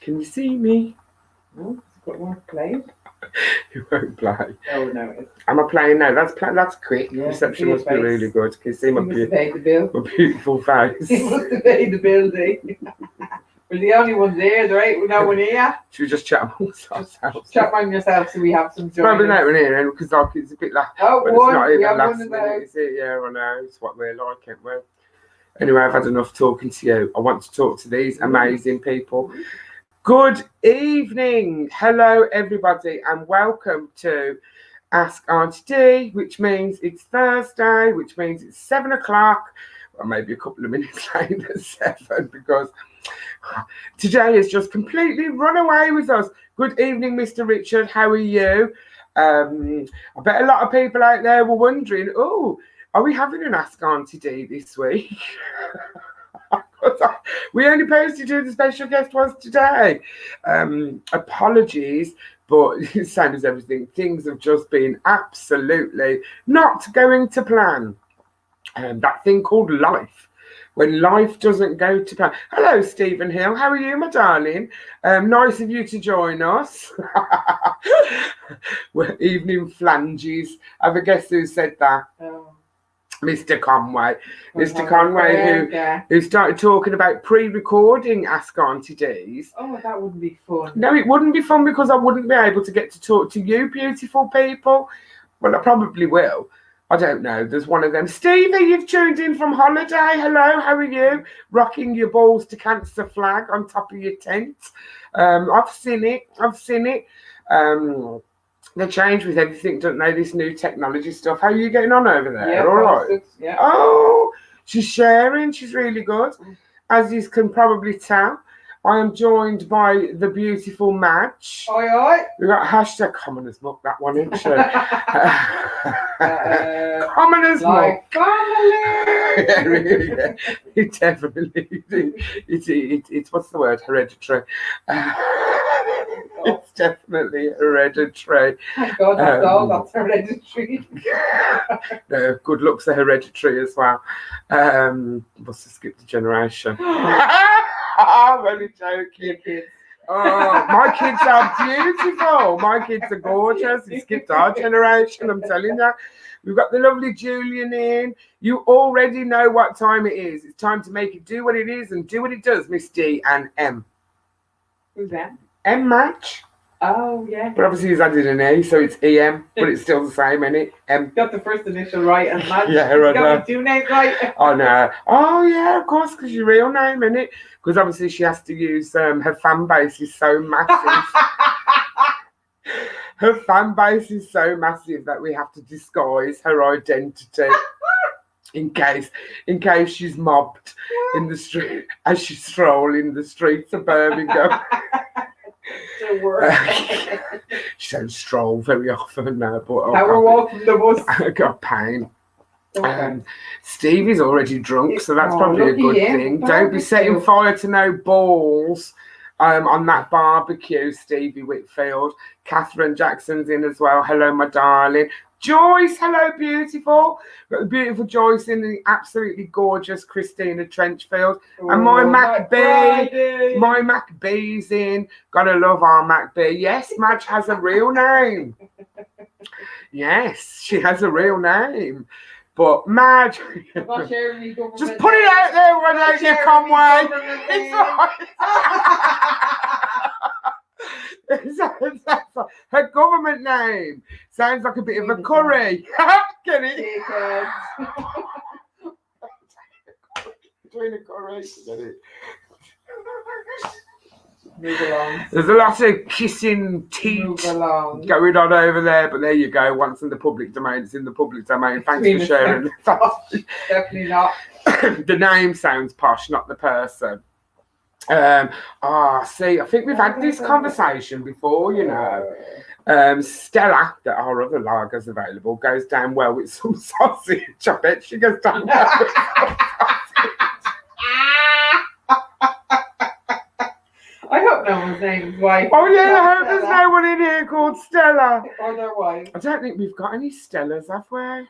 Can you see me? Oh, it's got more play. You won't play. Oh no, it isn't. Am I playing now? That's quick. Yeah, Reception must be really good. Can you see my, must have paid the bill. my beautiful face? You must have paid the bill, Dee. We're the only ones there, right? We're no one here. Should we just chat amongst ourselves? Chat among yourself so we have some joy. Probably not in here because like it's a bit like. Oh, But one. it's not We even have last one in the minute, house. is it? Yeah, I know. It's what we're like, ain't we? Anyway, I've had enough talking to you. I want to talk to these amazing people. Good evening. Hello, everybody, and welcome to Ask Auntie Dee, which means it's Thursday, which means it's 7 o'clock, or maybe a couple of minutes later, 7, because today has just completely run away with us. Good evening, Mr. Richard. How are you? I bet a lot of people out there were wondering, oh, are we having an Ask Auntie Dee this week? We only posted who the special guest was today. Apologies, but same as everything, things have just been absolutely not going to plan. That thing called life. When life doesn't go to plan. Hello, Stephen Hill. How are you, my darling? Nice of you to join us. Evening flanges. Have a guess who said that? Mr. Conway. Mr. Conway, who started talking about pre-recording Ask Auntie Dee's. Oh, that wouldn't be fun. No, it wouldn't be fun because I wouldn't be able to get to talk to you, beautiful people. Well, I probably will. I don't know. There's one of them. Stevie, you've tuned in from holiday. Hello, how are you? Rocking your balls to cancer flag on top of your tent. I've seen it. They change with everything, don't they? This new technology stuff. How are you getting on over there? Yeah, all right. Yeah. Oh, she's sharing. She's really good. As you can probably tell, I am joined by the beautiful Madge. Oi, oi. We got hashtag common as muck, that one, isn't she? Common as muck. Family. Yeah, really, yeah. It definitely it's what's the word? Hereditary. It's definitely hereditary. Thank God, that's all. That's hereditary. No, good looks are hereditary as well. Must have skipped a generation. I'm only joking. Oh, my kids are beautiful. My kids are gorgeous. It skipped our generation, I'm telling you. We've got the lovely Julian in. You already know what time it is. It's time to make it do what it is and do what it does, Miss D and M. Who's that? M Match. Oh, yeah. But obviously he's added an A, so it's EM, but it's still the same, isn't it? M. Got the first initial right and Madge. Yeah, right. Got the two names right. Oh, no. Oh, yeah, of course, because your real name, isn't it? Because obviously she has to use, her fan base is so massive. Her fan base is so massive that we have to disguise her identity. In case she's mobbed in the street as she's strolling the streets of Birmingham. She don't stroll very often now, but how we're walking the bus. I got pain. Okay. Stevie's already drunk, so that's probably a good thing. Don't be setting fire to no balls on that barbecue, Stevie Whitfield. Catherine Jackson's in as well. Hello, my darling. Joyce, hello, beautiful. Got the beautiful Joyce in, the absolutely gorgeous Christina Trenchfield. And my Mac B. My Mac B's in. Gotta love our Mac B. Yes, Madge has a real name. Yes, she has a real name. But Madge, just put it out there, why don't you, Conway? It's right. Her government name sounds like a bit of a curry. Get it? Doing a curry. Get it? Move along. There's a lot of kissing teeth going on over there, but there you go. Once in the public domain, it's in the public domain. Thanks for sharing. Definitely not. The name sounds posh, not the person. See, I think we've had this conversation before, you know. Stella, that our other lager's available, goes down well with some sausage. I bet she goes down well with some sausage. I hope no one's named wife. Oh yeah, I hope there's no one in here called Stella. Or their wife. I don't think we've got any Stellas, have we?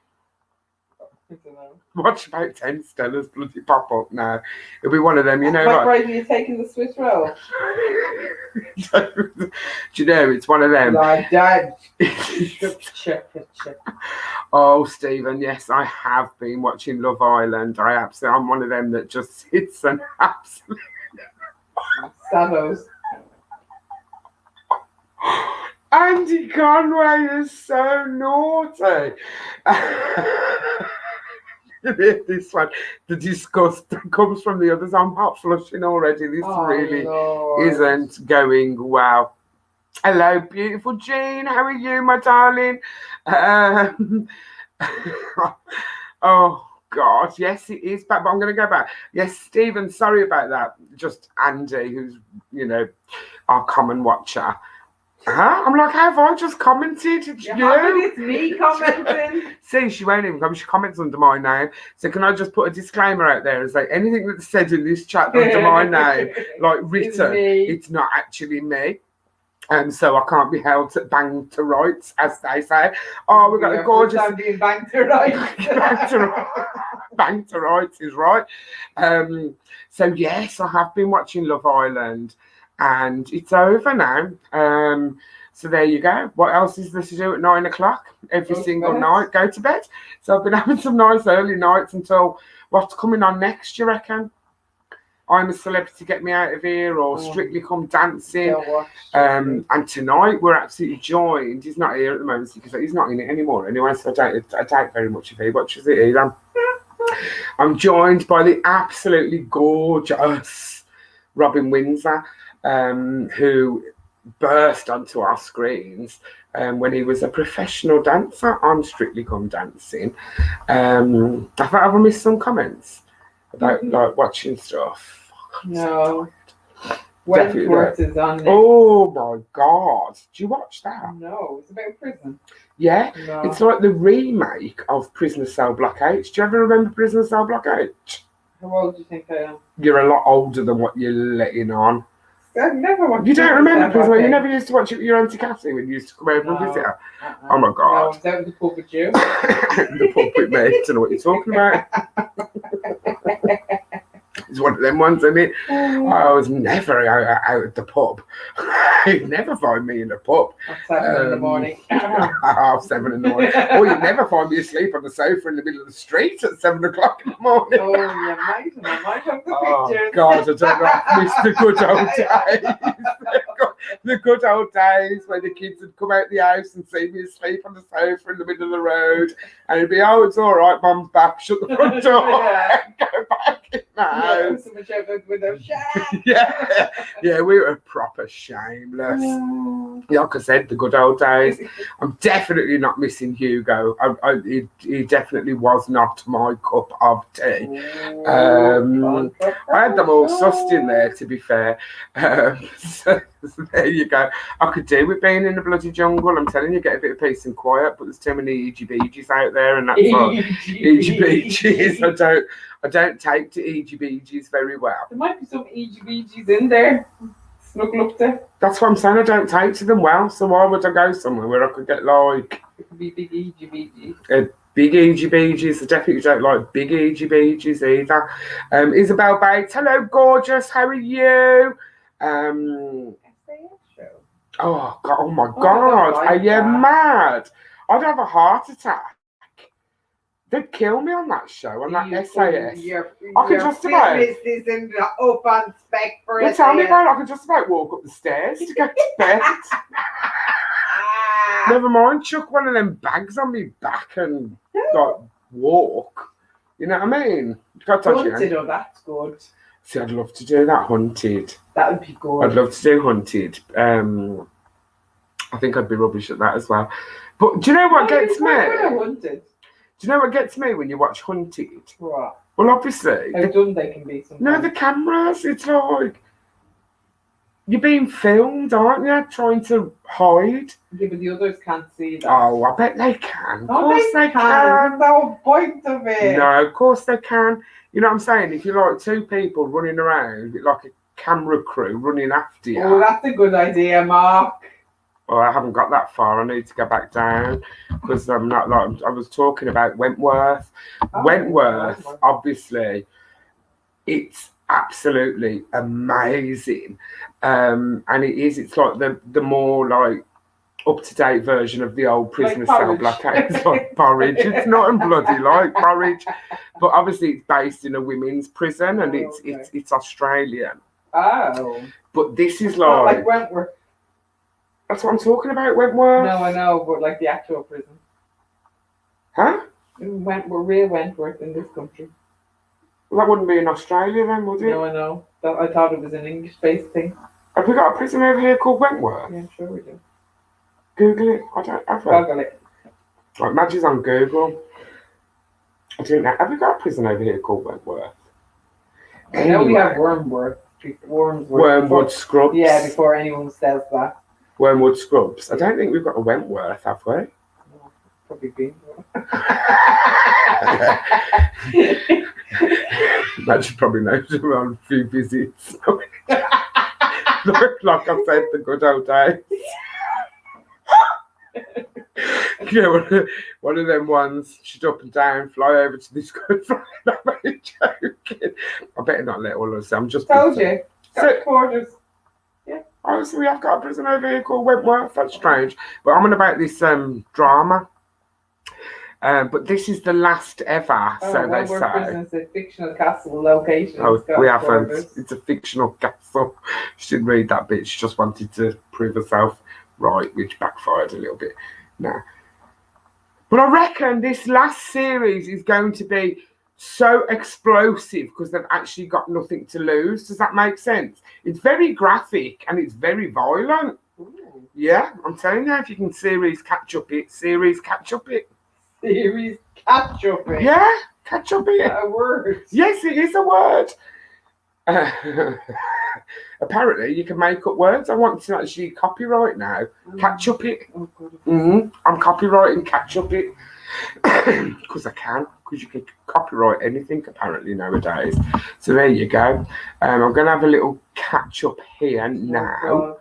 I don't know. Watch about 10 Stellas bloody pop up now. It'll be one of them, you know. Like, right, you're taking the Swiss roll. Do you know, it's one of them. Like, Dad. Oh, Stephen, yes, I have been watching Love Island. I'm one of them that just sits and absolutely. Saddles. Andy Conway is so naughty. This one, the disgust that comes from the others. I'm hot flushing already. This really isn't going well. Hello, beautiful Jean. How are you, my darling? Oh, God. Yes, it is back, but I'm going to go back. Yes, Stephen, sorry about that. Just Andy, who's, you know, our common watcher. I'm like, have I just commented? It's me commenting. See, she won't even come. She comments under my name. So can I just put a disclaimer out there and say anything that's said in this chat under my name, like written, it's not actually me. So I can't be held to bang to rights, as they say. Oh, we've got a gorgeous... being banged to rights. Bang to rights is right. So, yes, I have been watching Love Island. And it's over now. So there you go. What else is there to do at 9 o'clock every single night? Go to bed. So I've been having some nice early nights until what's coming on next, you reckon? I'm a Celebrity, Get Me Out of Here, or Strictly Come Dancing. And tonight we're absolutely joined. He's not here at the moment because he's not in it anymore anyway, so I doubt very much if he watches it either. I'm joined by the absolutely gorgeous Robin Windsor. Who burst onto our screens when he was a professional dancer on Strictly Come Dancing. Have I ever missed some comments about like watching stuff? No. Wentworth is on there. Oh my God. Do you watch that? No, it's about prison. Yeah? No. It's like the remake of Prisoner Cell Block H. Do you ever remember Prisoner Cell Block H? How old do you think I am? You're a lot older than what you're letting on. I've never watched. You don't remember Prisoner? You never used to watch it with your Auntie Cassie when you used to come over and visit her? Oh my God. No, I was out in the pub with you. The pub with me. I don't know what you're talking about. It's one of them ones, isn't it? I was never out at the pub. You'd never find me in the pub. At 7 in the morning. 7 in the morning. Or you'd never find me asleep on the sofa in the middle of the street at 7 o'clock in the morning. Oh, you might. And I might have the pictures. God, I don't know. I miss the good old days. The good old days when the kids would come out the house and see me asleep on the sofa in the middle of the road. And it'd be, oh, it's all right, Mum's back. Shut the front door. Go back in the house. Yeah, we were proper shameless. Like I said, the good old days. I'm definitely not missing Hugo. He definitely was not my cup of tea. I had them all sussed in there, to be fair. So there you go. I could do with being in the bloody jungle. I'm telling you, get a bit of peace and quiet, but there's too many EGBGs out there, and that's like EGBGs. I don't take to EGBGs very well. There might be some EGBGs in there. Snuggle up there. That's what I'm saying. I don't take to them well. So why would I go somewhere where I could get like... It could be big EGBGs. Big EGBGs. I definitely don't like big EGBGs either. Isabel Bates. Hello, gorgeous. How are you? Oh, God. Oh, my God. Are you mad? I'd have a heart attack. They'd kill me on that show, on that SAS. I could just about... Well, tell me about it. I could just about walk up the stairs to go to bed. Never mind, chuck one of them bags on me back and like walk. You know what I mean? Hunted, oh, that's good. See, I'd love to do that, Hunted. That would be good. I'd love to do Hunted. I think I'd be rubbish at that as well. But do you know what gets me? Hunted. Do you know what gets me when you watch Hunted? What? Well, obviously. How dumb they can be sometimes. No, the cameras. It's like you're being filmed, aren't you? Trying to hide. Yeah, but the others can't see that. Oh, I bet they can. Of course they can. That's the whole point of it. No, of course they can. You know what I'm saying? If you're like two people running around, like a camera crew running after you. Oh, that's a good idea, Mark. Well, I haven't got that far. I need to go back down because I'm not like I was talking about Wentworth. Wentworth, obviously, it's absolutely amazing, and it's like the more like up-to-date version of the old prisoner cell blockade. It's like porridge. It's not and bloody like porridge, but obviously it's based in a women's prison and it's Australian. Oh, but this is like Wentworth. That's what I'm talking about, Wentworth. No, I know, but like the actual prison. Huh? Real Wentworth in this country. Well, that wouldn't be in Australia then, would it? No, I know. I thought it was an English-based thing. Have we got a prison over here called Wentworth? Yeah, I'm sure we do. Google it. I don't have it. Google it. Right, Madge's on Google. I don't know. Have we got a prison over here called Wentworth? I know we have Wormwood Scrubs. Yeah, before anyone says that. Wormwood Scrubs. I don't think we've got a Wentworth, have we? No, probably been. Madge probably knows we're on a few visits. Like I said, the good old days. One of them ones, she'd up and down, fly over to this good friend. I'm only joking. I better not let all of us. I'm just told you. Got quarters. Yeah. Oh, so we have got a prison over here called Wentworth. That's strange. But I'm on about this drama. But this is the last ever, so they say. Prison's a fictional castle location. Oh, we haven't. It's a fictional castle. She didn't read that bit. She just wanted to prove herself right, which backfired a little bit. No. But I reckon this last series is going to be so explosive because they've actually got nothing to lose. Does that make sense? It's very graphic and it's very violent. Ooh. Yeah, I'm telling you, if you can series catch up it. Series catch up it? Yeah, catch up it. Is that a word? Yes, it is a word. Apparently, you can make up words. I want to actually copyright now. Catch up it. Oh, God. I'm copywriting catch up it. Because I can. Because you can copyright anything apparently nowadays. So there you go. I'm going to have a little catch up here now. Oh,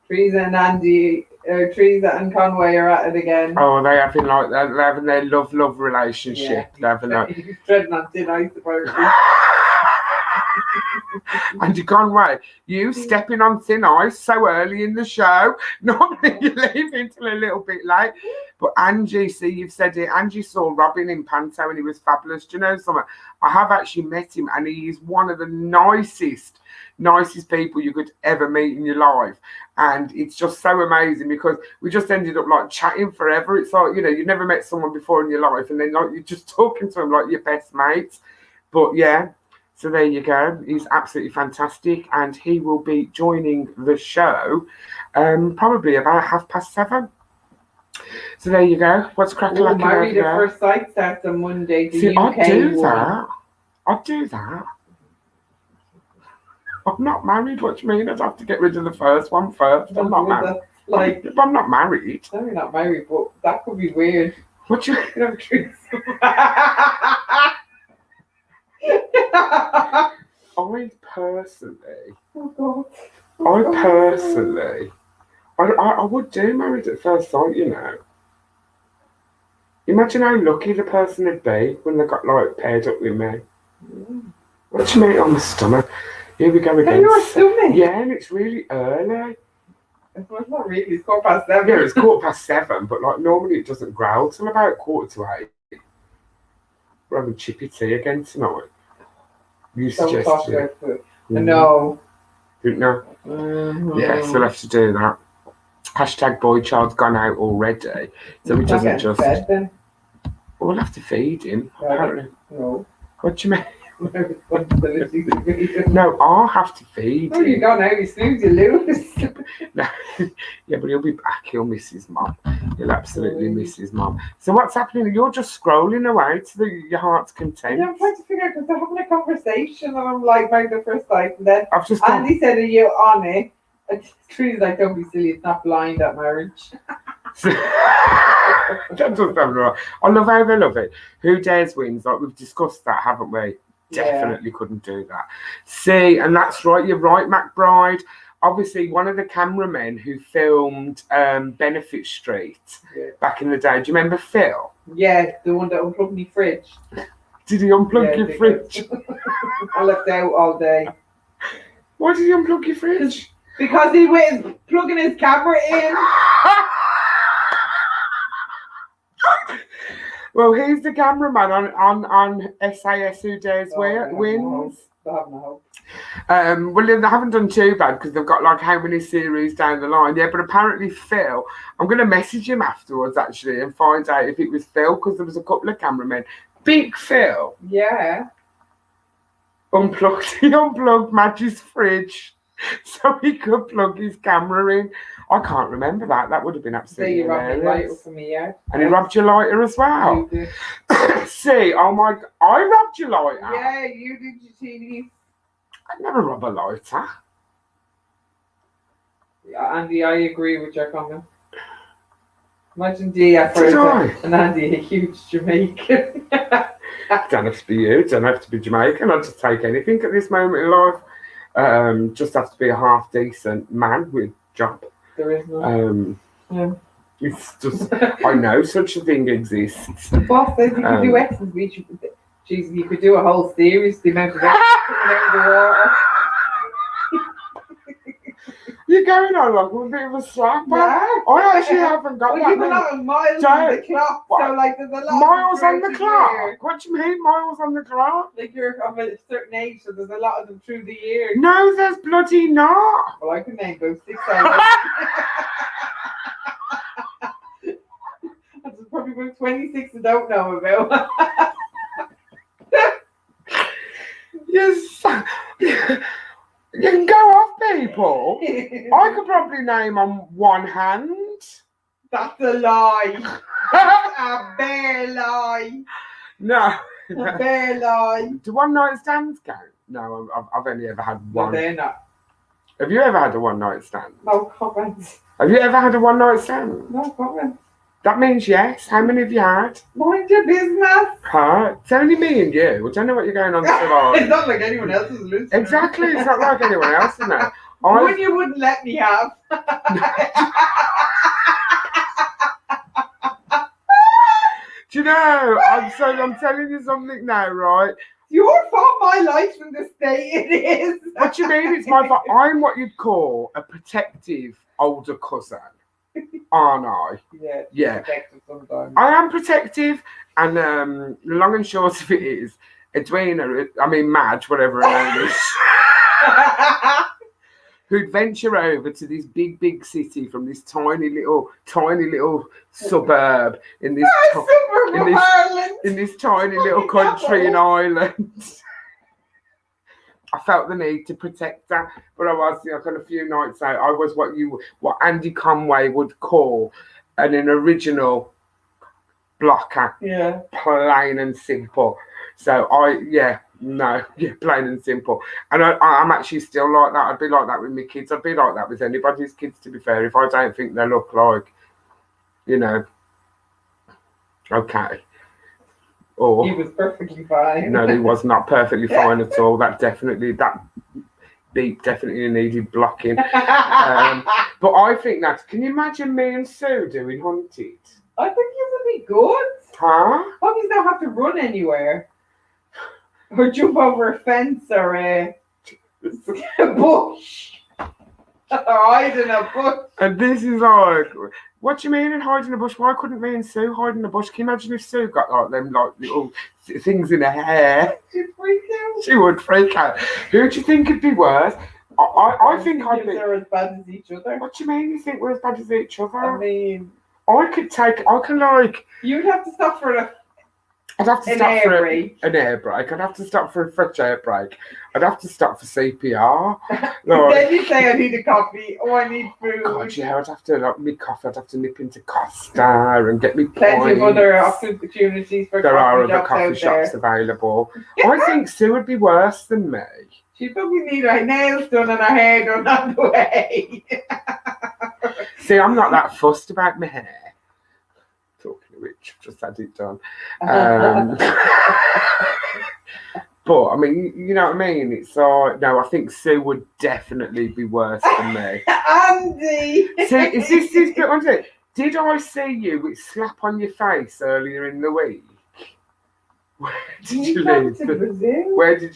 Teresa and Andy, Teresa and Conway are at it again. Oh, they're having their love relationship. Yeah, They're having he's treading on thin ice apparently. Andy Conway, you stepping on thin ice so early in the show. Normally you leave until a little bit late. But Angie, see, you've said it. Angie saw Robin in Panto and he was fabulous. Do you know something? I have actually met him and he is one of the nicest people you could ever meet in your life. And it's just so amazing because we just ended up like chatting forever. It's like, you never met someone before in your life and then like you're just talking to him like your best mates. But yeah. So there you go. He's absolutely fantastic, and he will be joining the show probably about 7:30. So there you go. What's cracking? Married at First Sight starts on Monday. See, I'd do that. I'm not married. What do you mean? I'd have to get rid of the first one first. I'm not married. I'm not married. No, you're not married, but that could be weird. What do you mean? I personally, I would do Married at First Sight, Imagine how lucky the person would be when they got like paired up with me. What do you mean on the stomach? Here we go again. Your stomach? Yeah, and it's really early. Well, it's not really, it's 7:15. Yeah, it's 7:15, but like normally it doesn't growl till about 7:45. We're having chippy tea again tonight. You suggested. No. Didn't know? Mm-hmm. Yeah, so we'll have to do that. Hashtag boy child's gone out already. So he doesn't just. Fed, then? We'll have to feed him, apparently. No. What do you mean? No, I'll have to feed him. No, you don't know. You snooze, you lose. No. Yeah, but he'll be back. He'll miss his mum. He'll absolutely miss his mum. So what's happening? You're just scrolling away to your heart's content. Yeah, I'm trying to figure out because they're having a conversation and I'm like, Married at First Sight. And then Andy said, are you on it? And Tree's like, don't be silly. It's not blind at marriage. That does sound right. I love how they love it. Who Dares wins. Like we've discussed that, haven't we? Definitely couldn't do that. See, and that's right. You're right, McBride. obviously one of the cameramen who filmed Benefit Street back in the day. Do you remember Phil? Yeah, the one that unplugged my fridge. Did he unplug your fridge? I left out all day. Why did he unplug your fridge? Because he was plugging his camera in. Well, he's the cameraman on SAS Who Dares Wins. No. Well, they haven't done too bad because they've got like how many series down the line. Yeah, but apparently Phil, I'm going to message him afterwards actually and find out if it was Phil because there was a couple of cameramen. Big Phil. Yeah. He unplugged Madge's fridge so he could plug his camera in. I can't remember that. That would have been absolutely hilarious. He robbed my lighter for me, yeah. And he robbed your lighter as well. You did. See, oh my God, I robbed your lighter. Yeah, you did your TV. I'd never rob a lighter. Yeah, Andy, I agree with your comment. Imagine Dee after and Andy, a huge Jamaican. Don't have to be you, don't have to be Jamaican. I'll just take anything at this moment in life. Just have to be a half decent man with job. There is no. It's just, I know such a thing exists. The boss says you could do X's Beach. Jesus, you could do a whole series, the amount of X coming out of the water. You're going on like a bit of a slap. Yeah. I actually haven't got that. You've been on miles on the clock, so like there's a lot miles of on the clock? Year. What do you mean miles on the clock? Like you're of a certain age, so there's a lot of them through the year. No, there's bloody not. Well, I can name about 6 hours. There's probably about 26 I don't know about. Yes. You can go off, people. I could probably name on one hand. That's a lie. That's a bare lie. No. A bare lie. Do one night stands count? No, I've only ever had one. No, they're not. Have you ever had a one night stand? No comments. Have you ever had a one night stand? No comments. That means yes. How many have you had? Mind your business. Huh? It's only me and you. I don't know what you're going on to. It's not like anyone else is listening. Exactly. It's not like anyone else, isn't it? One you wouldn't let me have. Do you know? I'm telling you something now, right? Your fault my life's in the state it is. What do you mean it's my fault? I'm what you'd call a protective older cousin. Aren't I? Yeah. Protective sometimes. I am protective, and the long and short of it is, Madge, whatever her name is, who'd venture over to this big city from this tiny little suburb in this tiny little country in Ireland. I felt the need to protect her, but I was a few nights out. I was what Andy Conway would call an original blocker. Yeah. Plain and simple. So plain and simple. And I'm actually still like that. I'd be like that with my kids. I'd be like that with anybody's kids, to be fair. If I don't think they look like, okay. Or, he was perfectly fine. No, he was not perfectly fine at all. That beep definitely needed blocking. But I think can you imagine me and Sue doing Hunted? I think it would be good. Huh? Puppies don't have to run anywhere. Or jump over a fence or a bush. Or hide in a bush. And this is like, what do you mean in hiding in a bush? Why couldn't me and Sue hide in a bush? Can you imagine if Sue got like them little things in her hair? She'd freak out. She would freak out. Who do you think would be worse? I think I'd be. They're as bad as each other. What do you mean you think we're as bad as each other? I mean, You'd have to stop for I'd have to stop for an air break. I'd have to stop for a fresh air break. I'd have to stop for CPR. Then you say I need a coffee. Oh, I need food. God, yeah, I'd have to me coffee. I'd have to nip into Costa and get me points. Plenty of other opportunities for there are other coffee shops available. I think Sue would be worse than me. She'd probably need her nails done and her hair done on the way. See, I'm not that fussed about my hair. Talking of which, I've just had it done. But, I mean, you know what I mean? It's like, no, I think Sue would definitely be worse than me. Andy! See, is this bit on it? Did I see you with slap on your face earlier in the week? Where did you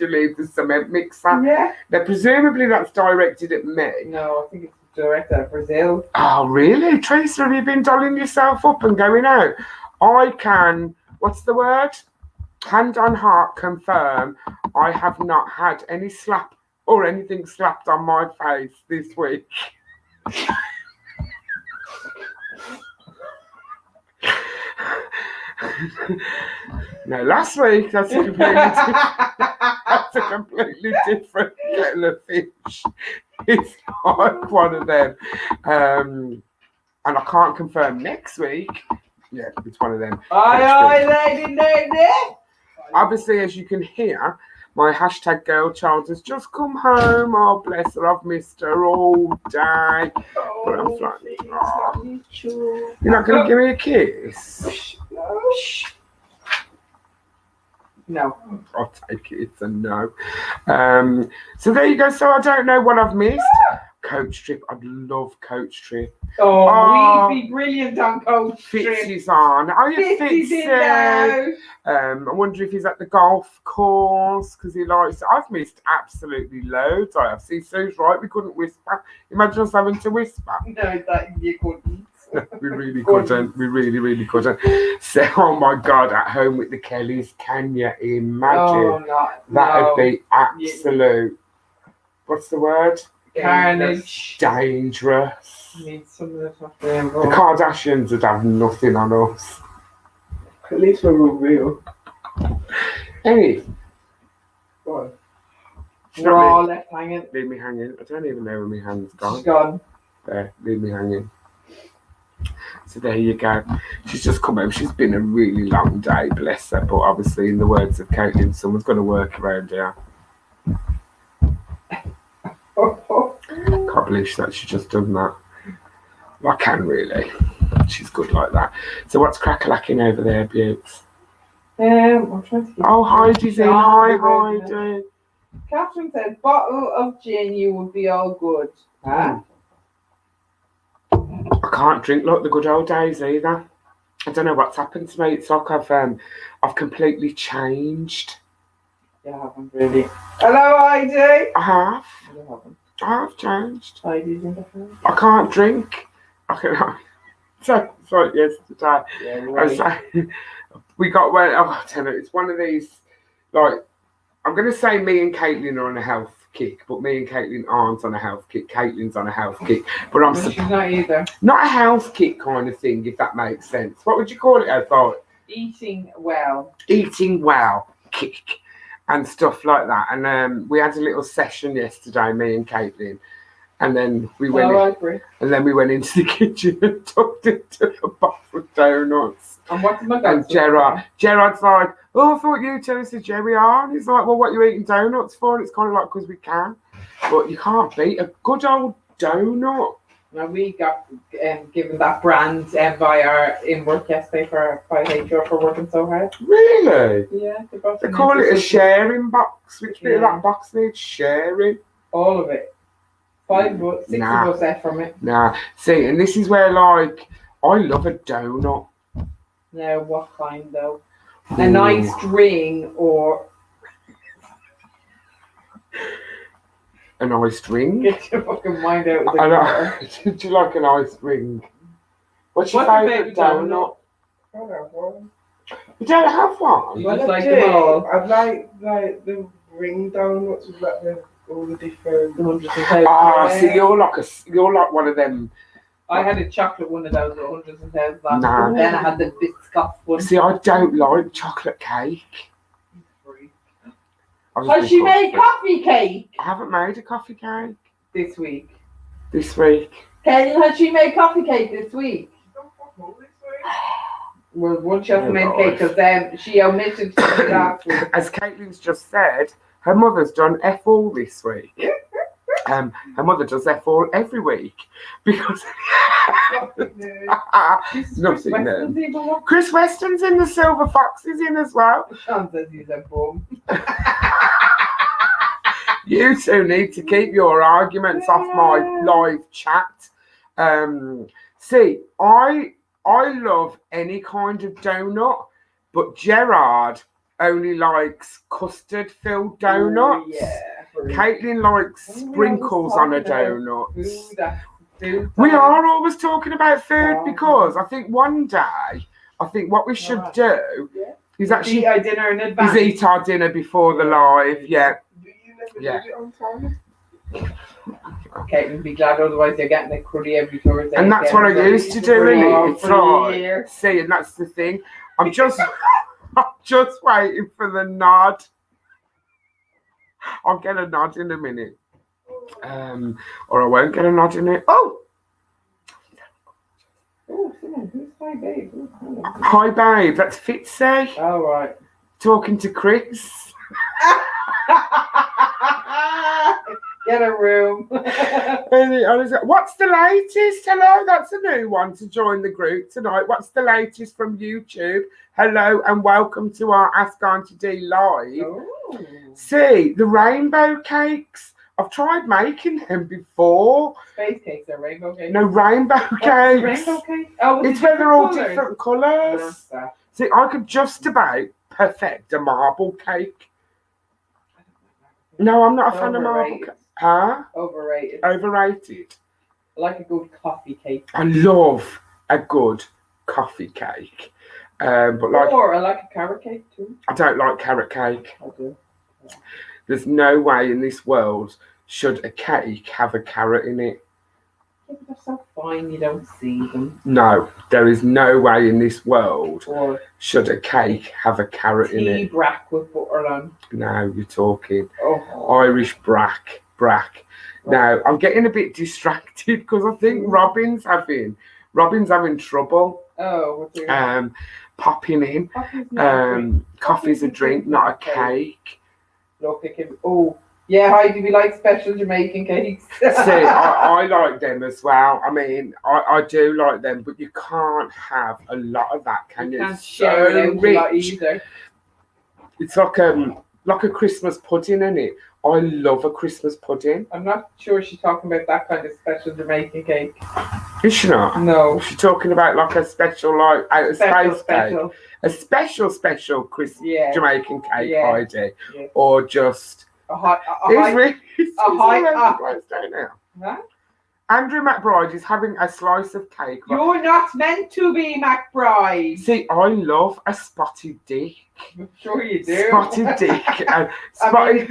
leave the cement mixer? Yeah. Now, presumably that's directed at me. No, I think it's directed at Brazil. Oh, really? Teresa, have you been dolling yourself up and going out? I can, what's the word? Hand on heart confirm I have not had any slap or anything slapped on my face this week. No, last week that's a completely different kettle of fish. It's like one of them. And I can't confirm next week. Yeah, it's one of them. Aye, lady. Obviously, as you can hear, my hashtag girl child has just come home. Oh, bless her. I've missed her all day. But I'm like, oh. You're not going to give me a kiss? No. I'll take it. It's a no. So there you go. So I don't know what I've missed. Coach trip. I'd love coach trip. Oh, we'd be brilliant on coach trip. Fitzy's on. Are you Fitzy? I wonder if he's at the golf course because he likes it. I've missed absolutely loads. I have. See, Sue's right. We couldn't whisper. Imagine us having to whisper. No, that you couldn't. No, we really couldn't. We really couldn't. So, oh my God, at home with the Kellys, can you imagine? That'd be absolute. What's the word? Carnage. Dangerous. Need some of the The Kardashians would have nothing on us. At least we're all real. Hey. What? We're all left hanging. Leave me hanging. I don't even know where my hand's gone. She's gone. There, leave me hanging. So there you go. She's just come home. She's been a really long day, bless her. But obviously, in the words of Caitlin, someone's got to work around here. Can't believe that she's just done that. I can really. She's good like that. So what's crack-a-lacking over there, Bukes? I'm trying to. Oh, Heidi's in. Hi, Heidi. Catherine said, "Bottle of gin, you would be all good." Huh? I can't drink like the good old days either. I don't know what's happened to me. It's like I've completely changed. You haven't really. Hello, Heidi. I have. You haven't. I have changed. Heidi's in the phone. I can't drink. So it's like yesterday. Yeah, right. We got one. Oh, I tell you, it's one of these. Like, I'm going to say me and Caitlin are on a health kick, but me and Caitlin aren't on a health kick. Caitlin's on a health kick, but she's not either. Not a health kick kind of thing, if that makes sense. What would you call it? I thought Eating well kick and stuff like that. And we had a little session yesterday, me and Caitlin, and then we went. And then we went into the kitchen and tucked into a box of donuts. And what did my dad say? Gerard's like, oh, I thought you two. I said, yeah, we are. And he's like, well, what are you eating donuts for? And it's kind of like, because we can. But you can't beat a good old donut. Now, we got given that brand by our in work yesterday by HR for working so hard. Really? Yeah. They call it a sharing box. Which bit of that box needs sharing? All of it. 6 of us ate from it. Nah. See, and this is where, like, I love a donut. No, what kind, though? A nice string or... A nice ring? Get your fucking mind out of the car. Did you like an ice ring? What's your favourite donut? I don't have one. You don't have one? You just like them all? I like the ring donuts with like all the different... See, you're like one of them... I had a chocolate one of those with hundreds and thousands of them. Then I had the biscuit one. See, I don't like chocolate cake. Has she made coffee cake? I haven't made a coffee cake. This week. Kelly, has she made coffee cake this week? Well, one she hasn't made cake because she omitted to do last week. As Caitlin's just said, her mother's done F all this week. Her mother does their fall every week because nothing new. Chris Weston's in, the Silver Fox is in as well. Sean says he's a bum. You two need to keep your arguments off my live chat. See, I love any kind of donut, but Gerard only likes custard-filled donuts. Ooh, yeah. Caitlin likes sprinkles on her donuts. We are always talking about food because I think one day, what we should do is actually eat our dinner in advance. Is eat our dinner before the live. Yeah. Yeah. On time? Caitlin be glad, otherwise you're getting a curry every Thursday. And that's what I used to do, innit? It's like, see, and that's the thing. I'm just waiting for the nod. I'll get a nod in a minute. Or I won't get a nod in it. Oh, who's hi babe? Hi babe, that's Fitzy. Oh right. Talking to Chris. Get a room. What's the latest? Hello, that's a new one to join the group tonight. What's the latest from YouTube? Hello and welcome to our Ask Auntie Dee live. Oh. See, the rainbow cakes. I've tried making them before. Space cakes or rainbow cakes? No, rainbow cakes. Rainbow cake? Oh, it's where they're all different colours. See, I could just about perfect a marble cake. No, I'm not a fan of marble cake. Huh? Overrated. Overrated. I like a good coffee cake. I love a good coffee cake. But like, or I like a carrot cake too. I don't like carrot cake. I do. Yeah. There's no way in this world should a cake have a carrot in it. Yeah, but they're so fine you don't see them. No, there is no way in this world or should a cake have a carrot in it. Tea brack with butter on. No, you're talking Oh. Irish brack. Now I'm getting a bit distracted because I think Robin's having trouble. Oh, what's your popping in. Coffee's a drink, not a cake. Look, it can. Oh, yeah. Heidi, we like special Jamaican cakes. See, I like them as well. I mean, I do like them, but you can't have a lot of that, can you? Can't it's share so it out rich. Either. It's like a Christmas pudding, isn't it? I love a Christmas pudding. I'm not sure she's talking about that kind of special Jamaican cake. Is she not? No. She's talking about like a special, like out of space cake. A special Jamaican cake, Heidi. Yeah. Or just... A high... Huh? Andrew McBride is having a slice of cake. You're not meant to be, McBride. See, I love a spotted dick. I'm sure you do. Spotted dick. I mean, if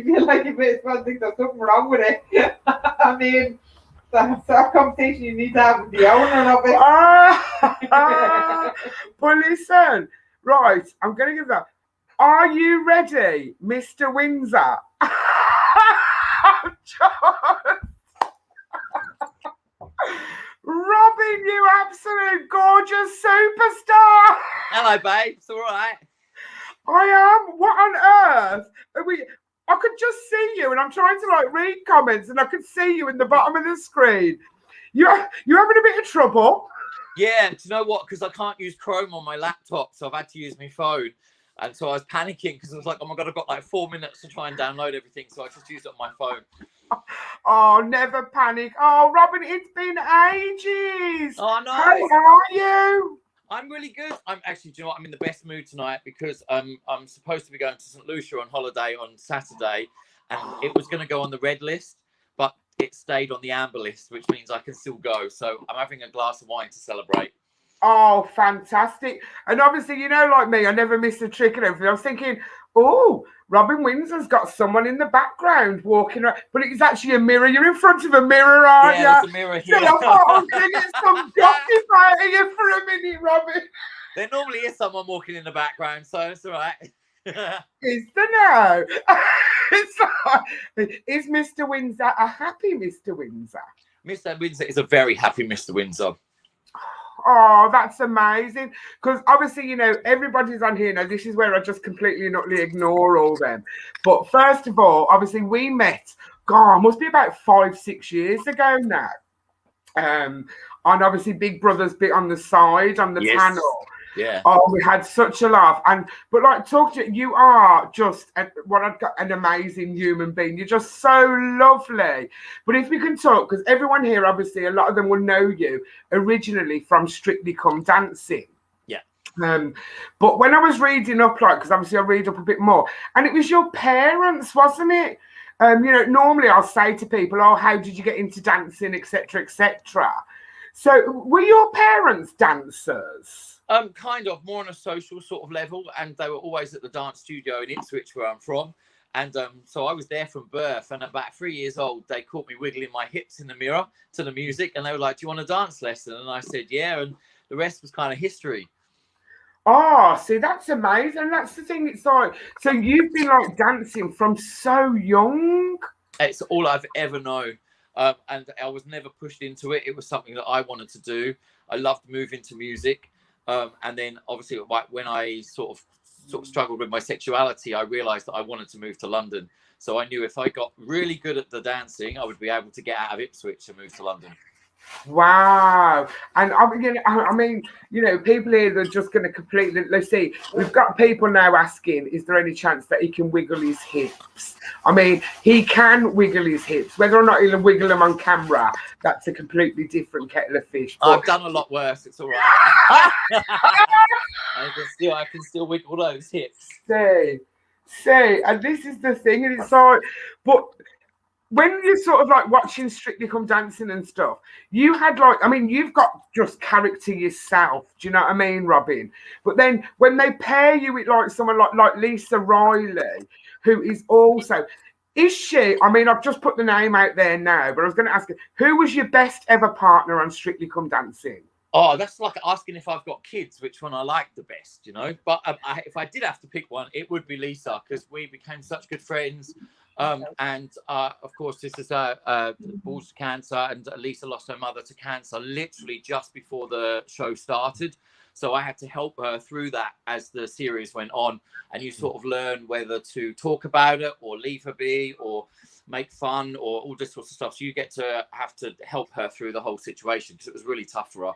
you like a bit of spotted dick, there's something wrong with it. I mean, that's a conversation you need to have with the owner of it. But listen, right, I'm going to give that. Are you ready, Mr. Windsor? Robin, you absolute gorgeous superstar. Hello, babe. It's all right. I am. What on earth? I could just see you, and I'm trying to like read comments, and I could see you in the bottom of the screen. You're having a bit of trouble. Yeah. Do you know what? Because I can't use Chrome on my laptop, so I've had to use my phone. And so I was panicking because I was like, oh my God, I've got like 4 minutes to try and download everything. So I just used it on my phone. Oh, never panic. Oh, Robin, it's been ages. Oh, no. How are you? I'm really good. I'm actually, do you know what? I'm in the best mood tonight because I'm supposed to be going to St. Lucia on holiday on Saturday. And it was going to go on the red list, but it stayed on the amber list, which means I can still go. So I'm having a glass of wine to celebrate. Oh, fantastic. And obviously, you know, like me, I never miss a trick and everything. I was thinking, oh, Robin Windsor's got someone in the background walking around. But it's actually a mirror. You're in front of a mirror, aren't you? Yeah, there's a mirror here. So I thought I was going to get some gossip out of you for a minute, Robin. There normally is someone walking in the background, so it's all right. Is there now? It's like, is Mr. Windsor a happy Mr. Windsor? Mr. Windsor is a very happy Mr. Windsor. Oh, that's amazing. Because obviously, you know, everybody's on here now. This is where I just completely and utterly ignore all them. But first of all, obviously, we met God, must be about 5-6 years ago now. And obviously Big Brother's bit on the side, on the channel. Yeah. Oh, we had such a laugh. But like, talk to you are just an amazing human being. You're just so lovely. But if we can talk, because everyone here, obviously, a lot of them will know you originally from Strictly Come Dancing. Yeah. But when I was reading up, like, because obviously I read up a bit more, and it was your parents, wasn't it? Normally I'll say to people, oh, how did you get into dancing, etc., etc. So were your parents dancers? Kind of, more on a social sort of level, and they were always at the dance studio in Ipswich, where I'm from. And so I was there from birth, and at about 3 years old, they caught me wiggling my hips in the mirror to the music, and they were like, do you want a dance lesson? And I said, yeah, and the rest was kind of history. Oh, see, that's amazing. That's the thing. It's like, so you've been like dancing from so young. It's all I've ever known. And I was never pushed into it. It was something that I wanted to do. I loved moving to music. And then obviously when I sort of struggled with my sexuality, I realized that I wanted to move to London. So I knew if I got really good at the dancing, I would be able to get out of Ipswich and move to London. Wow. And I mean, people here that are just going to completely, let's see, we've got people now asking, is there any chance that he can wiggle his hips? I mean, he can wiggle his hips. Whether or not he'll wiggle them on camera, that's a completely different kettle of fish. I've done a lot worse. It's all right. I can still wiggle those hips. See, and this is the thing, and it's like, but when you're sort of like watching Strictly Come Dancing and stuff, you had like, I mean, you've got just character yourself. Do you know what I mean, Robin? But then when they pair you with like someone like Lisa Riley, who is also, is she, I mean, I've just put the name out there now, but I was going to ask you, who was your best ever partner on Strictly Come Dancing? Oh, that's like asking if I've got kids, which one I like the best, But if I did have to pick one, it would be Lisa, because we became such good friends. And of course, this is balls to cancer, and Lisa lost her mother to cancer literally just before the show started. So I had to help her through that as the series went on. And you sort of learn whether to talk about it or leave her be or make fun or all this sorts of stuff. So you get to have to help her through the whole situation, because it was really tough for her.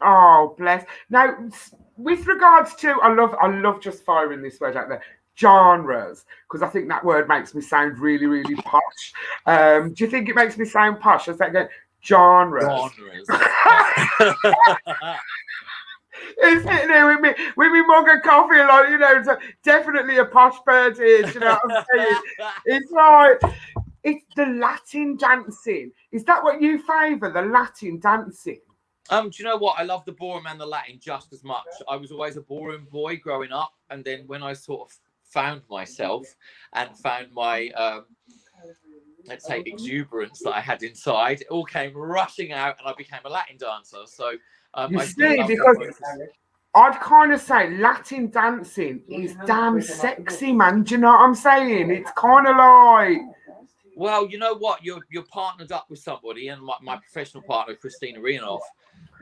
Oh, bless. Now, with regards to, I love just firing this word out there, genres, because I think that word makes me sound really, really posh. Do you think it makes me sound posh? Is that good? Genres. He's sitting there with me mug of coffee, like, it's definitely a posh bird here, you know what I'm saying? It's like, it's the Latin dancing. Is that what you favour, the Latin dancing? Do you know what? I love the ballroom and the Latin just as much. I was always a ballroom boy growing up, and then when I sort of found myself and found my, let's say, exuberance that I had inside, it all came rushing out, and I became a Latin dancer. So you see, because I'd kind of say Latin dancing is damn sexy, man. Do you know what I'm saying? It's kind of like, well, you know what? You're partnered up with somebody, and my professional partner, Christina Rianoff,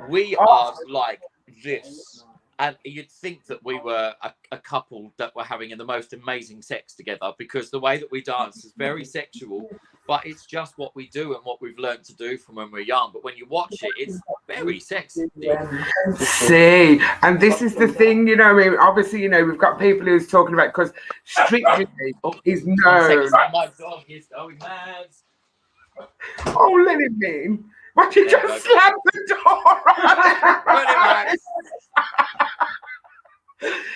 we are like this. And you'd think that we were a couple that were having the most amazing sex together, because the way that we dance is very sexual, but it's just what we do and what we've learned to do from when we're young. But when you watch it, it's very sexy. See, and this is the thing, I mean, obviously, we've got people who's talking about, because Strictly is known. My dog is going mad. Oh, let him in. Why did you just slam the door?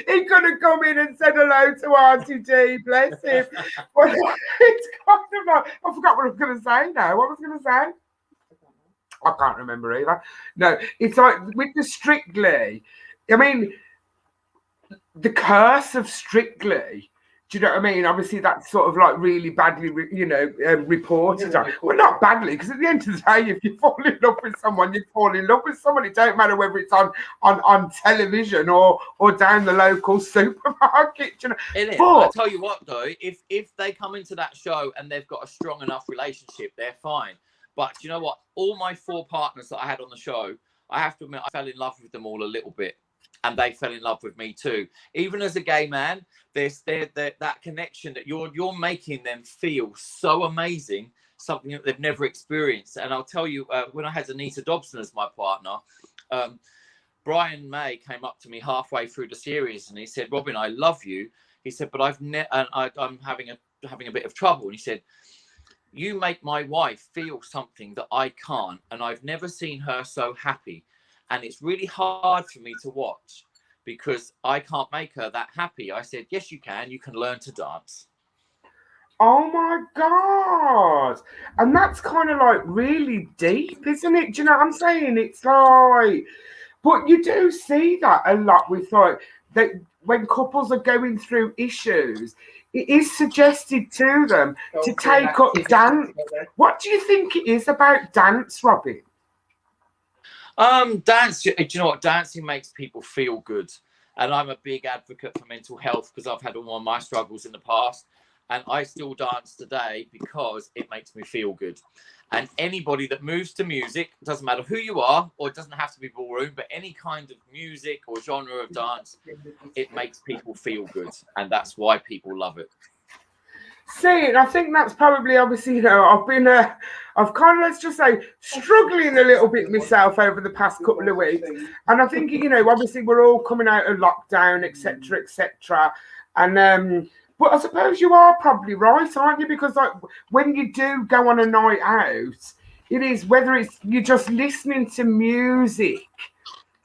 He could have come in and said hello to Auntie Dee, bless him. But it's kind of like, I forgot what I was going to say now. What was I going to say? I can't remember either. No, it's like with the Strictly, I mean, the curse of Strictly, do you know what I mean? Obviously, that's sort of like really badly, reported on. Well, not badly, because at the end of the day, if you fall in love with someone, you fall in love with someone. It don't matter whether it's on television or down the local supermarket. You know? It is. But I'll tell you what, though, if they come into that show and they've got a strong enough relationship, they're fine. But you know what? All my 4 partners that I had on the show, I have to admit, I fell in love with them all a little bit. and they fell in love with me too. Even as a gay man, there's that connection that you're making them feel so amazing, something that they've never experienced. And I'll tell you, when I had Anita Dobson as my partner, Brian May came up to me halfway through the series and he said, "Robin, I love you." He said, "But I'm having a bit of trouble." And he said, "You make my wife feel something that I can't, and I've never seen her so happy. And it's really hard for me to watch because I can't make her that happy." I said, "Yes, you can. You can learn to dance." Oh my God. And that's kind of like really deep, isn't it? Do you know what I'm saying? It's like, but you do see that a lot with like that when couples are going through issues, it is suggested to them to take up dance. What do you think it is about dance, Robin? Dance, do you know what? Dancing makes people feel good. And I'm a big advocate for mental health because I've had all of my struggles in the past. And I still dance today because it makes me feel good. And anybody that moves to music, doesn't matter who you are, or it doesn't have to be ballroom, but any kind of music or genre of dance, it makes people feel good. And that's why people love it. See, and I think that's probably, obviously, you know, I've kind of, let's just say, struggling a little bit myself over the past couple of weeks. And I think, you know, obviously we're all coming out of lockdown, etc., etc. And, but I suppose you are probably right, aren't you? Because like when you do go on a night out, it is whether it's you're just listening to music.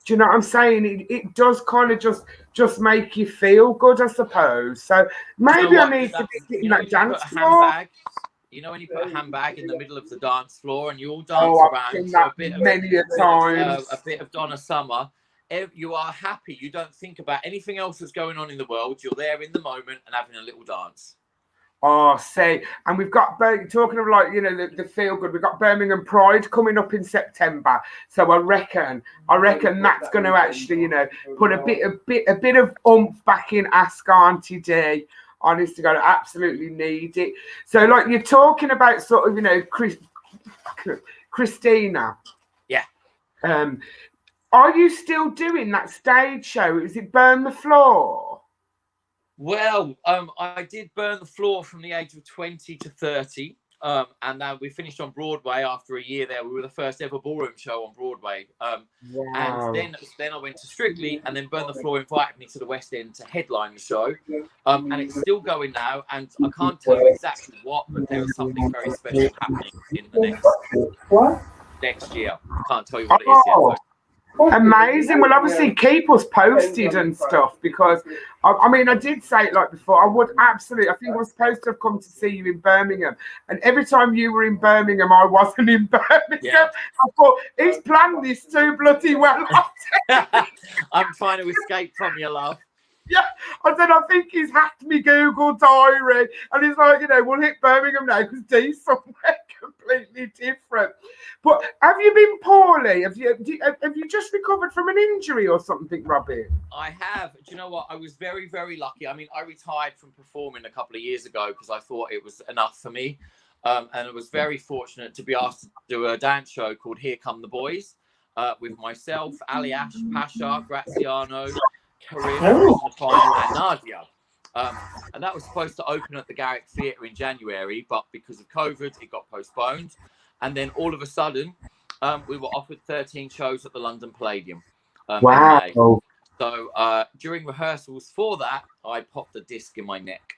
Do you know what I'm saying? It does kind of just make you feel good, I suppose. So maybe I need to be getting that dance floor. You know when you put a handbag in the middle of the dance floor and you all dance around to a bit of Donna Summer. You are happy. You don't think about anything else that's going on in the world. You're there in the moment and having a little dance. Oh, say, and we've got, talking of like, you know, the feel good, we've got Birmingham Pride coming up in September. So I reckon that's going to actually, you know, put a bit of oomph back in Ask Auntie Dee. Honest to God, I absolutely need it. So like you're talking about sort of, you know, Christina. Yeah. Are you still doing that stage show? Is it Burn the Floor? Well, I did Burn the Floor from the age of 20 to 30. And then we finished on Broadway after a year there. We were the first ever ballroom show on Broadway. Wow. And then I went to Strictly, and then Burn the Floor invited me to the West End to headline the show. And it's still going now. And I can't tell you exactly what, but there is something very special happening in the next year. I can't tell you what it is yet, though. Amazing. Well, obviously keep us posted and stuff, because I mean, I did say it like before, I would absolutely, I think I was supposed to have come to see you in Birmingham, and every time you were in Birmingham I wasn't in Birmingham. Yeah. I thought he's planned this too bloody well. I'm trying to escape from your love. Yeah, I said, I think he's hacked me Google diary, and he's like, you know, we'll hit Birmingham now because Dee's somewhere completely different. But have you been poorly? Have you just recovered from an injury or something, Robin? I have. Do you know what? I was very, very lucky. I mean, I retired from performing a couple of years ago because I thought it was enough for me. And I was very fortunate to be asked to do a dance show called Here Come the Boys with myself, Ali Ash, Pasha, Graziano, Karim, the final, and Nadia. And that was supposed to open at the Garrick Theatre in January, but because of COVID, it got postponed. And then all of a sudden, we were offered 13 shows at the London Palladium. Wow. So during rehearsals for that, I popped a disc in my neck.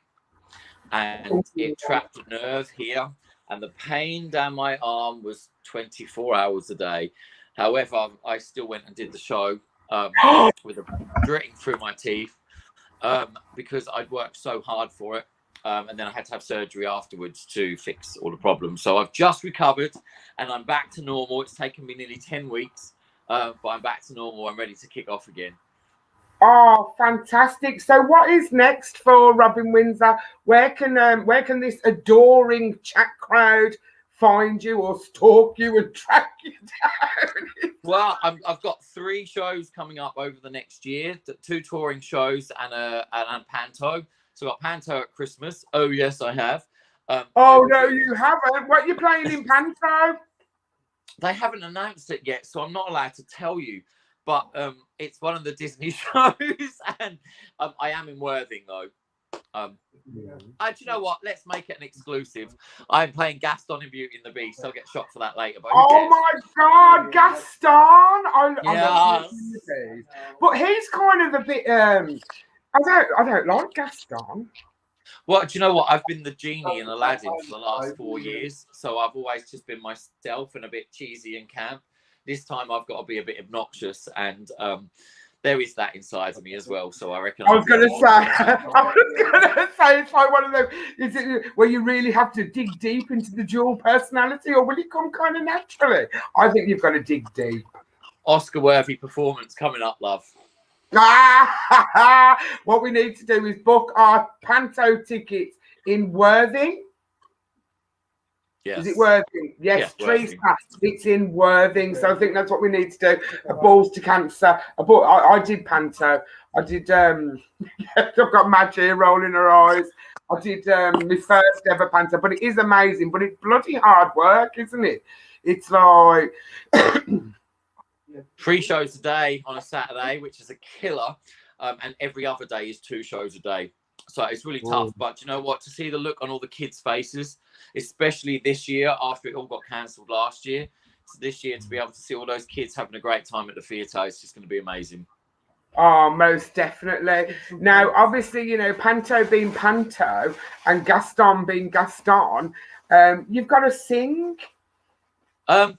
And it trapped a nerve here. And the pain down my arm was 24 hours a day. However, I still went and did the show with a gritting through my teeth because I'd worked so hard for it. And then I had to have surgery afterwards to fix all the problems. So I've just recovered and I'm back to normal. It's taken me nearly 10 weeks, but I'm back to normal. I'm ready to kick off again. Oh, fantastic. So what is next for Robin Windsor? Where can this adoring chat crowd find you or stalk you and track you down? Well, I've got 3 shows coming up over the next year, 2 touring shows and a Panto. So I've got Panto at Christmas. Oh, yes, I have. Oh, no, you haven't. What are you playing in Panto? They haven't announced it yet, so I'm not allowed to tell you. but it's one of the Disney shows, and I am in Worthing though. Do you know what? Let's make it an exclusive. I'm playing Gaston in Beauty and the Beast. I'll get shot for that later. But oh my God, Gaston! I love Yes. but he's kind of a bit. I don't like Gaston. Well, do you know what? I've been the genie in Aladdin for the last 4 years, so I've always just been myself and a bit cheesy and camp. This time I've got to be a bit obnoxious, and there is that inside of me as well. So I reckon. I was going to say, it's like one of those. Is it where you really have to dig deep into the dual personality, or will it come kind of naturally? I think you've got to dig deep. Oscar-worthy performance coming up, love. What we need to do is book our Panto tickets in Worthing. Yes. Is it Worthing? Yes, Worthing. It's in Worthing. So I think that's what we need to do. A balls to cancer. I did Panto. I did. I've got Maggie rolling her eyes. I did my first ever Panto, but it is amazing. But it's bloody hard work, isn't it? It's like 3 shows a day on a Saturday, which is a killer, and every other day is 2 shows a day. So it's really tough. But you know what? To see the look on all the kids' faces, especially this year after it all got cancelled last year, so this year to be able to see all those kids having a great time at the theatre, it's just going to be amazing. Oh, most definitely. Now, obviously, you know, Panto being Panto and Gaston being Gaston, you've got to sing. Do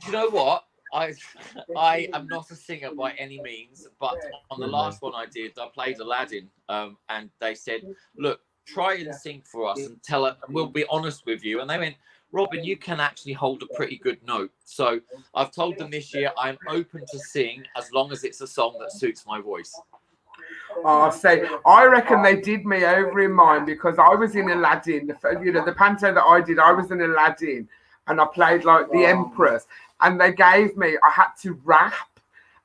you know what? I am not a singer by any means, but on the last one I did, I played Aladdin, and they said, look, try and sing for us and tell it, and we'll be honest with you. And they went, Robin, you can actually hold a pretty good note. So I've told them this year I'm open to sing as long as it's a song that suits my voice. Oh, I reckon they did me over in mine because I was in Aladdin. The Panto that I did, I was in Aladdin, and I played like the Empress. And they gave me, I had to rap,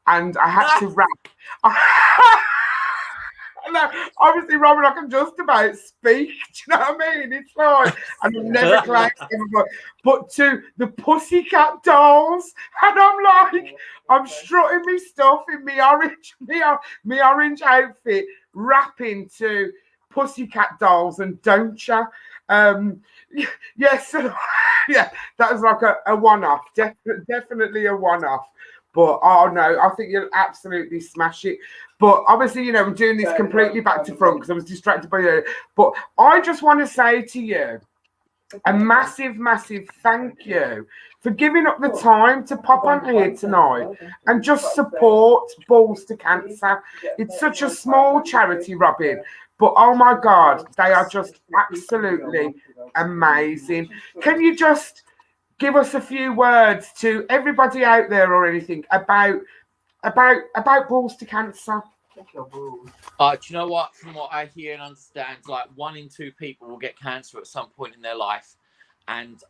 and I had to rap. No, obviously, Robin, I can just about speak. Do you know what I mean? It's like, and I've never claimed but to the Pussycat Dolls, and I'm like, I'm strutting me stuff in me orange outfit, rapping to Pussycat Dolls and Don't Ya. Yes, yeah, that was like a one-off, definitely a one-off. But oh no, I think you'll absolutely smash it. But obviously, you know, I'm doing this completely back to front because I was distracted by you. But I just want to say to you a massive, massive thank you for giving up the time to pop on here tonight and just support Balls to Cancer. It's such a small charity, Robin. But oh my God, they are just absolutely amazing. Can you just give us a few words to everybody out there or anything about Balls to Cancer? Do you know what? From what I hear and understand, like 1 in 2 people will get cancer at some point in their life, and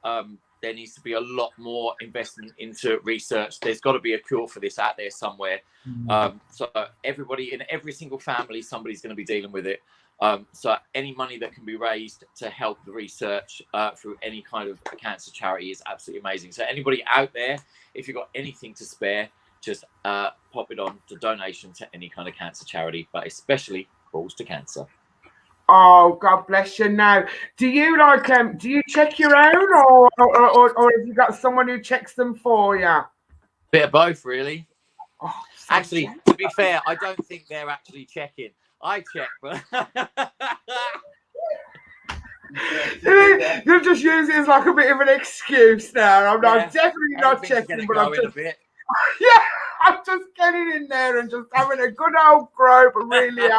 there needs to be a lot more investment into research. There's got to be a cure for this out there somewhere. So everybody in every single family, somebody's going to be dealing with it. So any money that can be raised to help the research through any kind of cancer charity is absolutely amazing. So anybody out there, if you've got anything to spare, just pop it on to donation to any kind of cancer charity, but especially Balls to Cancer. Oh, God bless you. Now, do you check your own, or have you got someone who checks them for you? Bit of both, really. Oh, actually, to be fair, I don't think they're actually checking. I check, but you'll just use it as like a bit of an excuse now. I'm definitely not checking, but I'm just I'm just getting in there and just having a good old grope, really.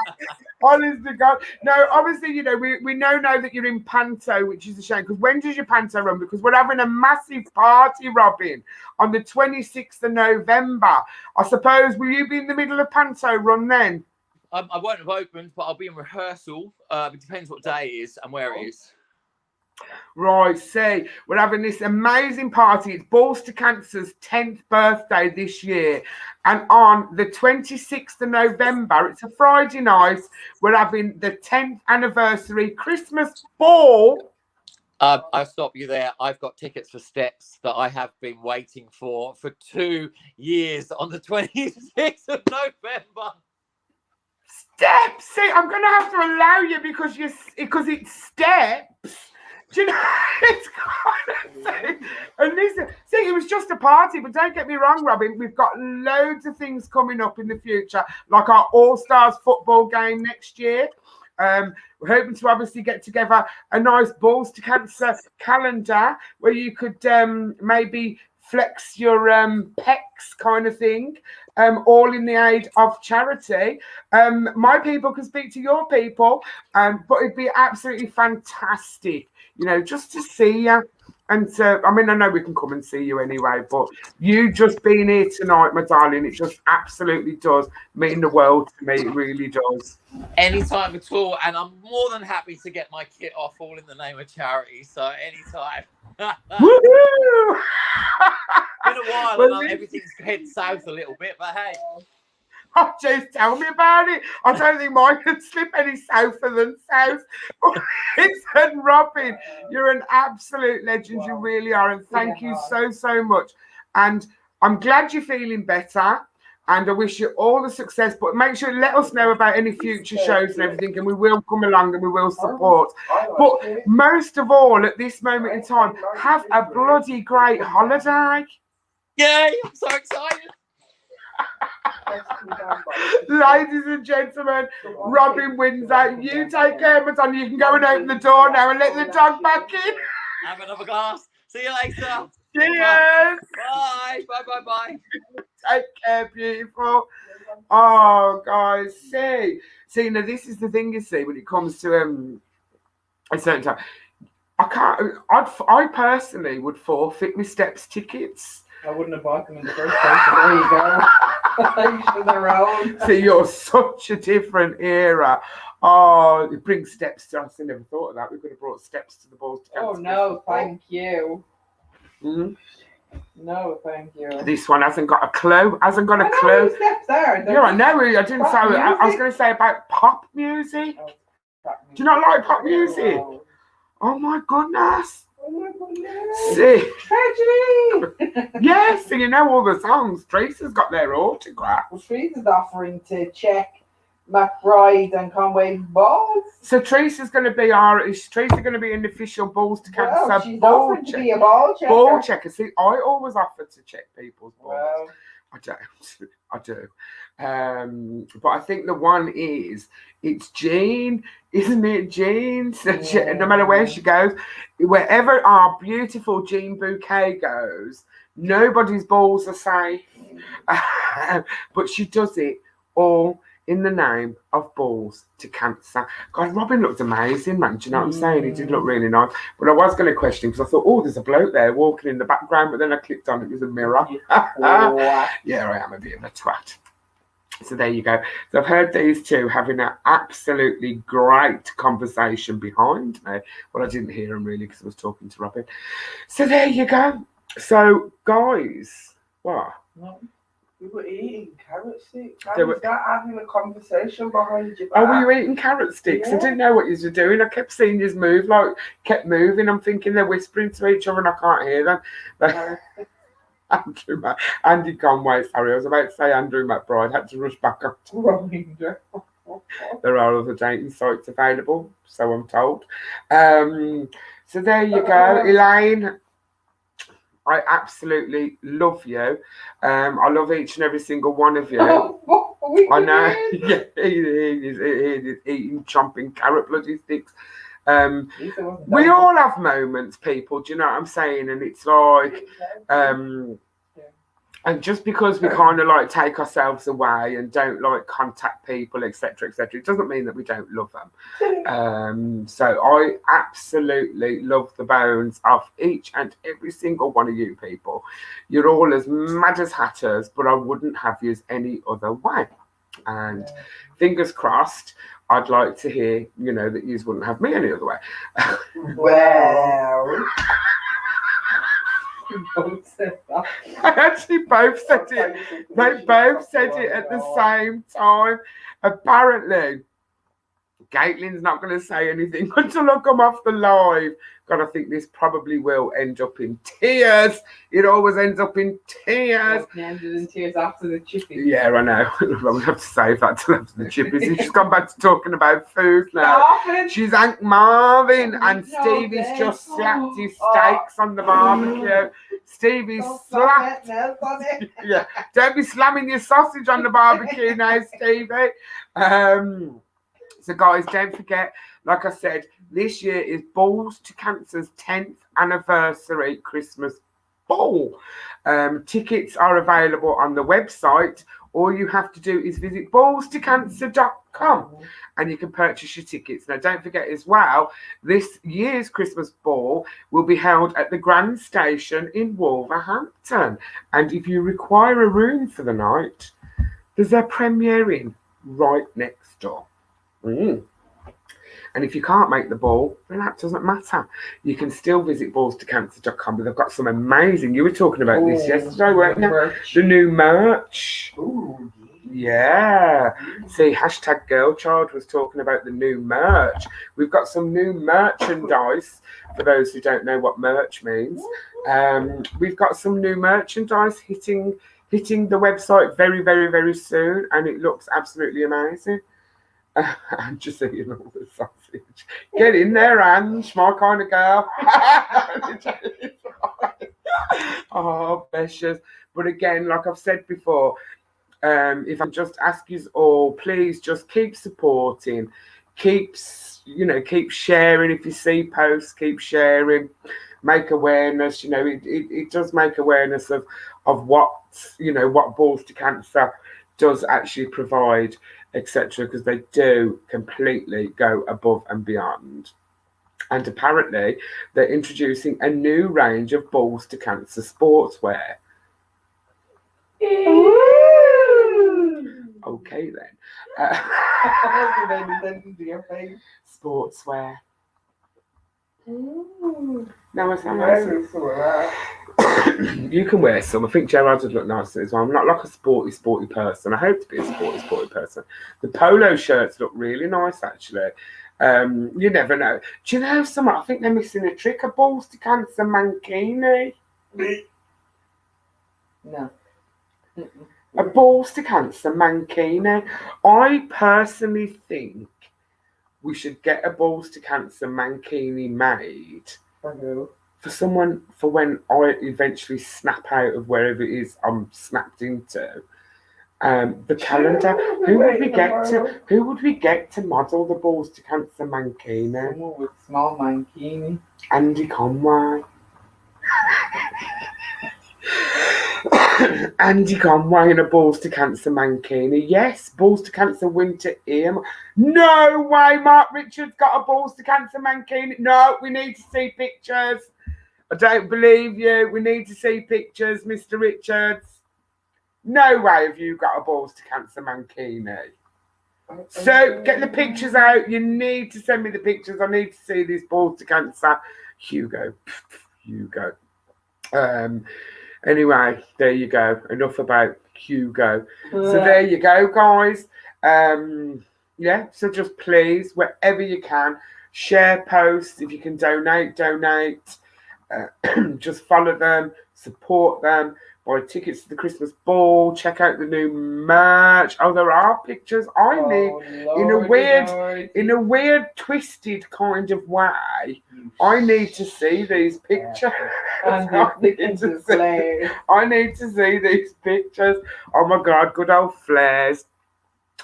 Honest to God. No, obviously, you know, we know now that you're in Panto, which is a shame, because when does your Panto run? Because we're having a massive party, Robin, on the 26th of November. I suppose, will you be in the middle of Panto run then? I won't have opened, but I'll be in rehearsal. It depends what day it is and where it is. Right, see, we're having this amazing party. It's Balls to Cancer's 10th birthday this year. And on the 26th of November, it's a Friday night, we're having the 10th anniversary Christmas ball. I'll stop you there. I've got tickets for Steps that I have been waiting for 2 years on the 26th of November. Steps. See, I'm going to have to allow you because it's Steps. Do you know? It's kind of and listen, see, it was just a party, but don't get me wrong, Robin. We've got loads of things coming up in the future, like our All-Stars football game next year. We're hoping to obviously get together a nice Balls to Cancer calendar where you could maybe flex your pecs kind of thing, all in the aid of charity. My people can speak to your people, but it'd be absolutely fantastic, just to see you. And I know we can come and see you anyway, but you just being here tonight, my darling, it just absolutely does mean the world to me. It really does. Anytime at all. And I'm more than happy to get my kit off, all in the name of charity. So anytime. Woohoo! Been a while, and everything's heading south a little bit, but hey. Oh, just tell me about it. I don't think mine can slip any souther than south. Listen, Robin, you're an absolute legend. You really are. And thank you so much. And I'm glad you're feeling better. And I wish you all the success. But make sure you let us know about any future shows and everything. And we will come along and we will support. But most of all, at this moment in time, have a bloody great holiday. Yay, I'm so excited. Ladies and gentlemen, Robin Windsor, you take care, Madonna. You can go and open the door now and let the dog back in. Have another glass. See you later. Cheers. Bye. Bye. Take care, beautiful. Oh, guys, see, now this is the thing, you see, when it comes to a certain time. I personally would forfeit my Steps tickets. I wouldn't have bought them in the first place. There you go. You should have known. See, you're such a different era. Oh, it brings Steps to us. I never thought of that. We could have brought Steps to the Balls to Cancer. Oh, no, thank you. Mm-hmm. No, thank you. This one hasn't got a clue. I know what Steps are. Yeah, I know. I didn't say. I was going to say about pop music. Oh, pop music. Do you not like pop music? Oh. Oh my goodness. Oh my goodness. See. Tragedy. Yes, and you know all the songs. Tracy's got their autograph. Well, Teresa's offering to check McBride and Conway's balls. So Tracy's going to be is Tracy going to be an official Balls to Cancer Well, she's ball offered to be a ball checker. Ball checker. See, I always offer to check people's balls. Well, I do. But I think the one it's Jean, isn't it? Jean? So yeah. No matter where she goes, wherever our beautiful Jean Bouquet goes, nobody's balls are safe. But she does it all in the name of Balls to Cancer. God, Robin looked amazing, man. Do you know what I'm saying? He did look really nice. But I was going to question because I thought, oh, there's a bloke there walking in the background. But then I clicked on it was a mirror. Yeah, I am a bit of a twat. So there you go. So I've heard these two having an absolutely great conversation behind me. Well, I didn't hear them really because I was talking to Robin. So there you go. So, guys, what? We were eating carrot sticks. How was that having a conversation behind your back? Oh, were you eating carrot sticks? Yeah. I didn't know what you were doing. I kept seeing you move, kept moving. I'm thinking they're whispering to each other and I can't hear them. Andy Conway, sorry, I was about to say Andrew McBride. Had to rush back up to Robin. There are other dating sites available, so I'm told. So there you go, Elaine. I absolutely love you. I love each and every single one of you. I know. Yeah, he is eating, chomping carrot bloody sticks. We all have moments, people. Do you know what I'm saying? And it's like, and just because we kind of take ourselves away and don't contact people, etc., it doesn't mean that we don't love them. So I absolutely love the bones of each and every single one of you people. You're all as mad as hatters, but I wouldn't have you any other way. And fingers crossed, I'd like to hear, that you wouldn't have me any other way. Well. I actually both said it. They both said it at the same time. Apparently, Caitlin's not going to say anything until I come off the live. God, I think this probably will end up in tears. It always ends up in tears. It ended in tears after the chippies. Yeah, I know. I'm going to have to save that till after the chippies. She's gone back to talking about food now. She's Aunt Marvin, and Stevie's just slapped his steaks on the barbecue. Stevie's slapped. Yeah, don't be slamming your sausage on the barbecue now, Stevie. So guys, don't forget, like I said, this year is Balls to Cancer's 10th anniversary Christmas ball. Tickets are available on the website. All you have to do is visit ballstocancer.com and you can purchase your tickets. Now, don't forget as well, this year's Christmas ball will be held at the Grand Station in Wolverhampton. And if you require a room for the night, there's a premiering right next door. And if you can't make the ball, then that doesn't matter. You can still visit ballstocancer.com. But they've got some amazing. You were talking about this yesterday, weren't you? The new merch. Ooh. Yeah. See, hashtag Girlchild was talking about the new merch. We've got some new merchandise for those who don't know what merch means. We've got some new merchandise hitting the website very, very, very soon, and it looks absolutely amazing. I'm just eating all the sausage. Get in there, Ange, my kind of girl. Oh, precious. But again, like I've said before, if I just ask you all, please just keep supporting, keep sharing. If you see posts, keep sharing, make awareness. It does make awareness of what Balls to Cancer does actually provide, etc., because they do completely go above and beyond. And apparently they're introducing a new range of Balls to Cancer sportswear. Okay then. Sportswear. No, it's not nice. You can wear some. I think Gerard would look nice as well. I'm not like a sporty person. I hope to be a sporty person. The polo shirts look really nice, actually. You never know. Do you know something? I think they're missing a trick. A Balls to Cancer mankini. No. A Balls to Cancer mankini. I personally think we should get a Balls to Cancer mankini made. For someone, for when I eventually snap out of wherever it is I'm snapped into. The calendar. Who would we get to model the Balls to Cancer mankini? Someone with small mankini. Andy Conway. Andy Conway in a Balls to Cancer mankini. Yes, Balls to Cancer winter ear. No way, Mark Richards got a Balls to Cancer mankini. No, we need to see pictures. I don't believe you. We need to see pictures, Mr. Richards. No way have you got a Balls to Cancer mankini. So get the pictures out. You need to send me the pictures. I need to see these Balls to Cancer. Hugo. Anyway, there you go. Enough about Hugo. So there you go, guys. So just please, wherever you can, share posts. If you can donate. Just follow them, support them, buy tickets to the Christmas ball, check out the new merch. Oh, there are pictures. In a weird, twisted kind of way, I need to see these pictures. I need to see these pictures. Oh my God, good old flares.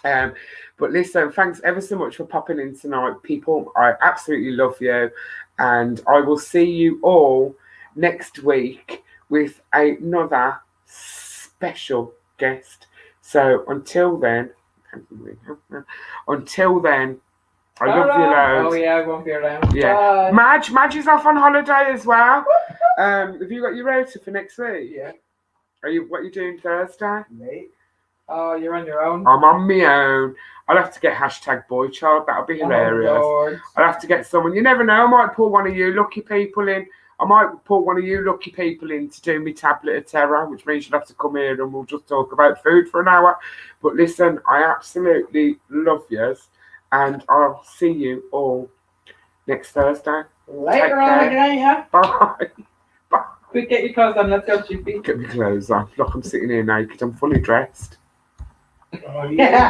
But listen, thanks ever so much for popping in tonight, people. I absolutely love you. And I will see you all next week with another special guest. So until then, I love you loads. Oh yeah, I won't be around. Yeah. Madge is off on holiday as well. Have you got your rota for next week? Yeah. What are you doing Thursday? Mate. Oh, you're on your own. I'm on my own. I'll have to get hashtag boy child. That'll be hilarious. Lord. I'll have to get someone. You never know. I might pull one of you lucky people in. To do me tablet of terror, which means you'll have to come here and we'll just talk about food for an hour. But listen, I absolutely love yous. and I'll see you all next Thursday. Later on, again, Bye. Quick, get your clothes on. Let's go, Chippy. Get my clothes on. Look, I'm sitting here naked. I'm fully dressed. Oh, yeah.